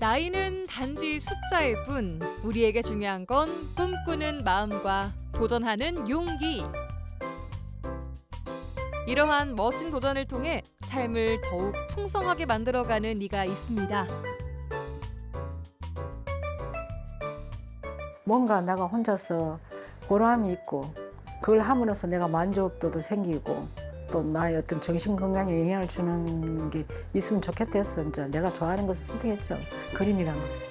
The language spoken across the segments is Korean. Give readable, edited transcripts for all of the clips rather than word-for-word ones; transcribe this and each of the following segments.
나이는 단지 숫자일 뿐 우리에게 중요한 건 꿈꾸는 마음과 도전하는 용기. 이러한 멋진 도전을 통해 삶을 더욱 풍성하게 만들어가는 이가 있습니다. 뭔가 내가 혼자서 보람이 있고 그걸 함으로써 내가 만족도도 생기고 또 나의 어떤 정신 건강에 영향을 주는 게 있으면 좋겠다 해서 이제 내가 좋아하는 것을 선택했죠. 그림이라는 것을.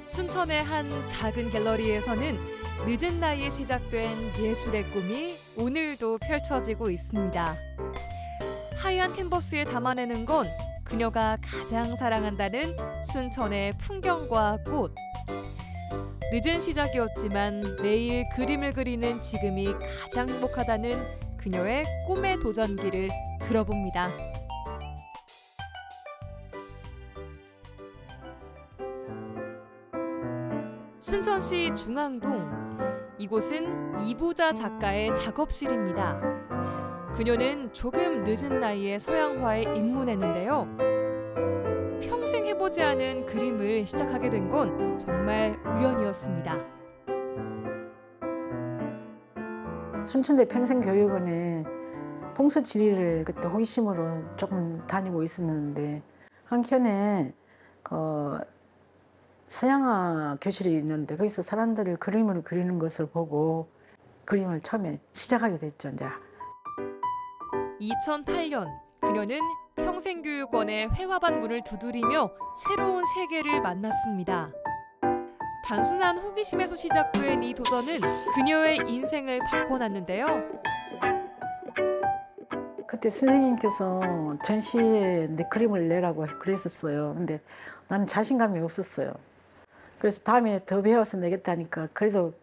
순천의 한 작은 갤러리에서는 늦은 나이에 시작된 예술의 꿈이 오늘도 펼쳐지고 있습니다. 하얀 캔버스에 담아내는 건 그녀가 가장 사랑한다는 순천의 풍경과 꽃. 늦은 시작이었지만 매일 그림을 그리는 지금이 가장 행복하다는 그녀의 꿈의 도전기를 들어봅니다. 순천시 중앙동. 이곳은 이부자 작가의 작업실입니다. 그녀는 조금 늦은 나이에 서양화에 입문했는데요. 평생 해보지 않은 그림을 시작하게 된 건 정말 우연이었습니다. 순천대 평생교육원에 풍수지리를 그때 호기심으로 조금 다니고 있었는데 한켠에 서양화 교실이 있는데 거기서 사람들을 그림을 그리는 것을 보고 그림을 처음에 시작하게 됐죠. 이제. 2008년 그녀는 평생교육원의 회화반 문을 두드리며 새로운 세계를 만났습니다. 단순한 호기심에서 시작된 이 도전은 그녀의 인생을 바꿔놨는데요. 그때 선생님께서 전시에 내 그림을 내라고 그랬었어요. 근데 나는 자신감이 없었어요. 그래서 다음에 더 배워서 내겠다니까 그래도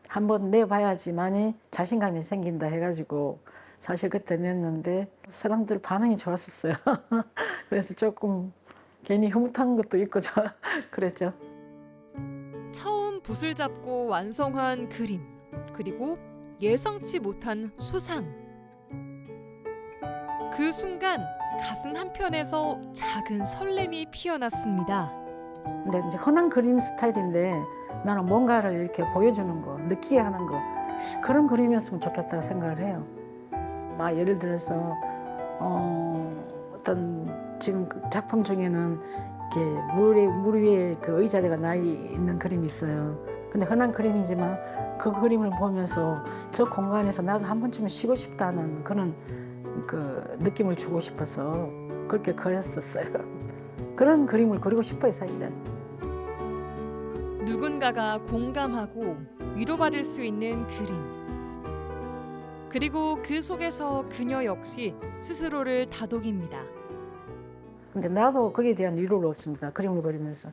한번 내봐야지만이 자신감이 생긴다 해가지고 사실 그때 냈는데 사람들 반응이 좋았었어요. 그래서 조금 괜히 흐뭇한 것도 있고 그랬죠. 처음 붓을 잡고 완성한 그림, 그리고 예상치 못한 수상. 그 순간 가슴 한편에서 작은 설렘이 피어났습니다. 근데 이제 흔한 그림 스타일인데 나는 뭔가를 이렇게 보여주는 거, 느끼게 하는 거 그런 그림이었으면 좋겠다고 생각을 해요. 막 예를 들어서 어떤 지금 그 작품 중에는 이렇게 물 위에 그 의자대가 나 있는 그림이 있어요. 근데 흔한 그림이지만 그 그림을 보면서 저 공간에서 나도 한 번쯤은 쉬고 싶다는 그런 그 느낌을 주고 싶어서 그렇게 그렸었어요. 그런 그림을 그리고 싶어요, 사실은. 누군가가 공감하고 위로받을 수 있는 그림. 그리고 그 속에서 그녀 역시 스스로를 다독입니다. 근데 나도 거기에 대한 위로를 얻습니다. 그림을 그리면서.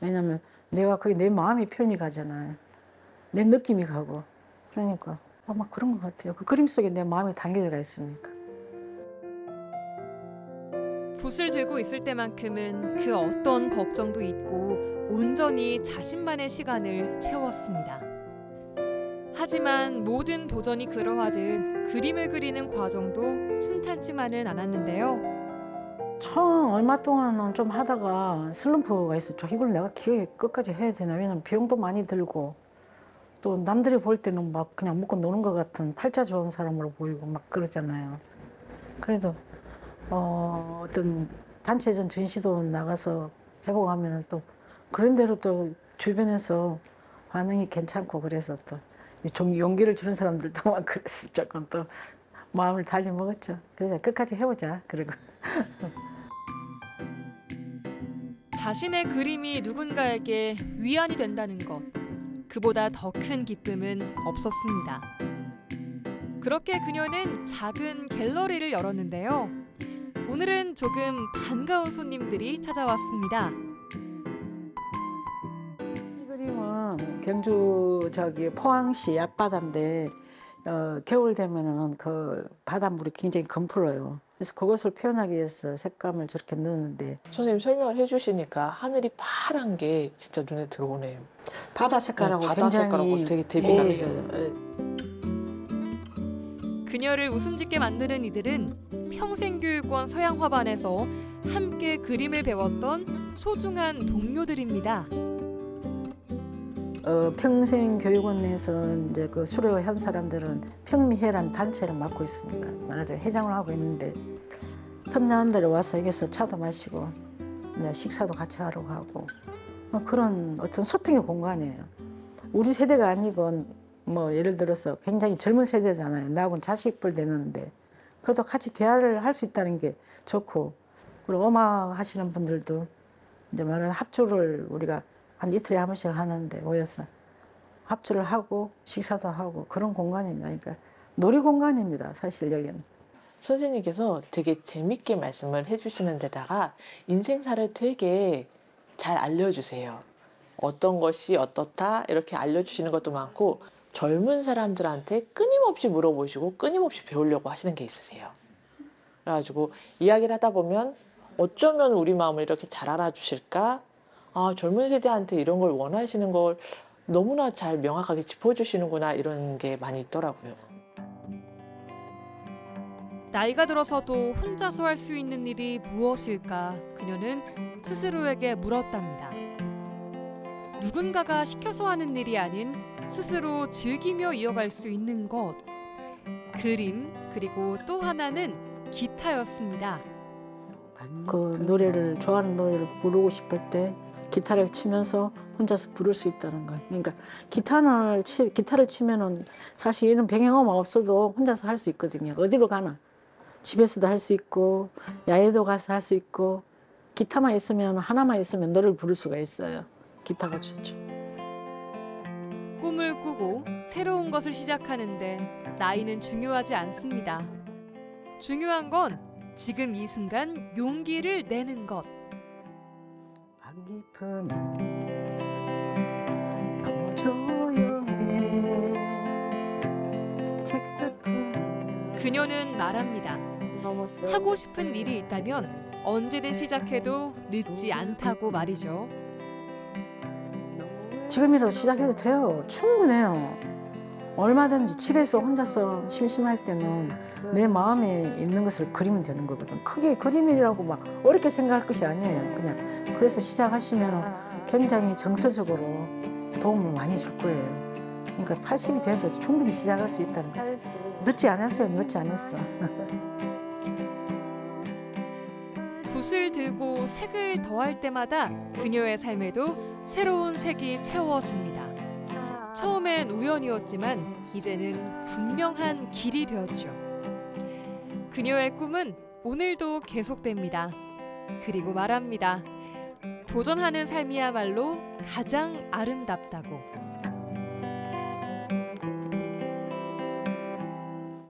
왜냐면 내가 거기 내 마음이 표현이 가잖아요. 내 느낌이 가고. 그러니까 아마 그런 것 같아요. 그 그림 속에 내 마음이 담겨져 있으니까. 붓을 들고 있을 때만큼은 그 어떤 걱정도 잊고 온전히 자신만의 시간을 채웠습니다. 하지만 모든 도전이 그러하듯 그림을 그리는 과정도 순탄치만은 않았는데요. 처음 얼마 동안은 좀 하다가 슬럼프가 있었죠. 이걸 내가 기억에 끝까지 해야 되나. 왜냐면 비용도 많이 들고 또 남들이 볼 때는 막 그냥 먹고 노는 것 같은 팔자 좋은 사람으로 보이고 막 그러잖아요. 그래도 어떤 단체전 전시도 나가서 해보고 하면 또 그런 대로 또 주변에서 반응이 괜찮고 그래서 또 좀 용기를 주는 사람들도 막 그래서 조금 또 마음을 달리 먹었죠. 그래서 끝까지 해보자. 그리고 자신의 그림이 누군가에게 위안이 된다는 것. 그보다 더 큰 기쁨은 없었습니다. 그렇게 그녀는 작은 갤러리를 열었는데요. 오늘은 조금 반가운 손님들이 찾아왔습니다. 이 그림은 경주 포항시 앞바다인데 겨울 되면은 그 바닷물이 굉장히 검풀어요. 그래서 그것을 표현하기 위해서 색감을 저렇게 넣었는데 선생님 설명을 해주시니까 하늘이 파란 게 진짜 눈에 들어오네요. 바다 색깔하고 네, 바다 굉장히 색깔하고 되게 대비나죠. 그녀를 웃음짓게 만드는 이들은 평생교육원 서양화반에서 함께 그림을 배웠던 소중한 동료들입니다. 평생교육원에서 이제 그 수료한 사람들은 평미회라는 단체를 맡고 있으니까 말하자면 회장을 하고 있는데 틈나는 대로 와서 여기서 차도 마시고 이제 식사도 같이 하러 가고 그런 어떤 소통의 공간이에요. 우리 세대가 아니고 뭐 예를 들어서 굉장히 젊은 세대잖아요. 나하고는 자식뻘 되는데 그래도 같이 대화를 할 수 있다는 게 좋고 그리고 음악 하시는 분들도 이제 말하는 합주를 우리가 한 이틀에 한 번씩 하는데 모여서 합주를 하고 식사도 하고 그런 공간입니다. 그러니까 놀이 공간입니다. 사실 여기는. 선생님께서 되게 재밌게 말씀을 해주시는 데다가 인생사를 되게 잘 알려주세요. 어떤 것이 어떻다 이렇게 알려주시는 것도 많고 젊은 사람들한테 끊임없이 물어보시고 끊임없이 배우려고 하시는 게 있으세요. 그래가지고 이야기를 하다 보면 어쩌면 우리 마음을 이렇게 잘 알아주실까? 아, 젊은 세대한테 이런 걸 원하시는 걸 너무나 잘 명확하게 짚어주시는구나 이런 게 많이 있더라고요. 나이가 들어서도 혼자서 할 수 있는 일이 무엇일까 그녀는 스스로에게 물었답니다. 누군가가 시켜서 하는 일이 아닌 스스로 즐기며 이어갈 수 있는 것. 그림 그리고 또 하나는 기타였습니다. 그 노래를 좋아하는 노래를 부르고 싶을 때 기타를 치면서 혼자서 부를 수 있다는 거예요. 그러니까 기타를 치면은 사실 이런 배경음악 없어도 혼자서 할 수 있거든요. 어디로 가나 집에서도 할 수 있고 야외도 가서 할 수 있고 기타만 있으면 하나만 있으면 노래를 부를 수가 있어요. 기타가 좋죠. 꿈을 꾸고 새로운 것을 시작하는데 나이는 중요하지 않습니다. 중요한 건 지금 이 순간 용기를 내는 것. 밤 깊으면 너무 조용해 책도 그녀는 말합니다. 하고 싶은 일이 있다면 언제든 시작해도 늦지 않다고 말이죠. 지금이라도 시작해도 돼요. 충분해요. 얼마든지 집에서 혼자서 심심할 때는 내 마음에 있는 것을 그리면 되는 거거든. 크게 그림이라고 막 어렵게 생각할 것이 아니에요. 그냥 그래서 시작하시면 굉장히 정서적으로 도움을 많이 줄 거예요. 그러니까 80이 돼도 충분히 시작할 수 있다는 거죠. 늦지 않았어요. 늦지 않았어. 붓을 들고 색을 더할 때마다 그녀의 삶에도 새로운 색이 채워집니다. 처음엔 우연이었지만 이제는 분명한 길이 되었죠. 그녀의 꿈은 오늘도 계속됩니다. 그리고 말합니다. 도전하는 삶이야말로 가장 아름답다고.